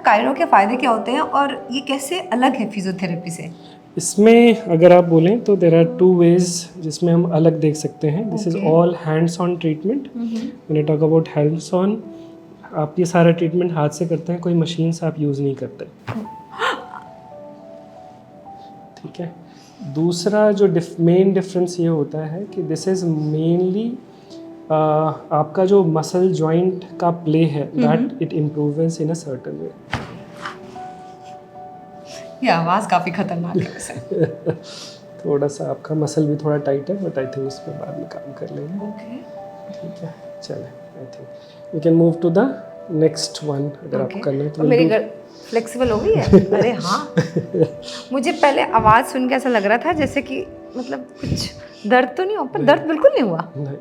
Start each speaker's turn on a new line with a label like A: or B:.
A: Cairo के फ़ायदे क्या होते हैं और ये कैसे अलग है फिजियोथेरेपी से?
B: इसमें अगर आप बोलें तो देर आर 2 वेज जिसमें हम अलग देख सकते हैं. This is all hands on treatment. When I talk about hands on, आप ये सारा ट्रीटमेंट हाथ से करते हैं, कोई मशीन से आप यूज़ नहीं करते. ठीक है. दूसरा जो मेन डिफरेंस ये होता है कि दिस इज़ मेनली आपका जो मसल जॉइंट का प्ले है, that it improves in a certain way.
A: ये आवाज़ काफ़ी खतरनाक है वैसे.
B: थोड़ा सा आपका मसल भी थोड़ा टाइट है, बट आई थिंक उस पर बाद में काम कर लेंगे.
A: ओके.
B: ठीक है, चलें. I think we can move to the next one. अगर आप करना है तो
A: मेरी फ्लेक्सिबल हो गई है. अरे हाँ. मुझे पहले आवाज़ सुन के ऐसा लग रहा था जैसे कि मतलब कुछ दर्द तो नहीं हो, पर दर्द बिल्कुल नहीं हुआ.
B: नहीं.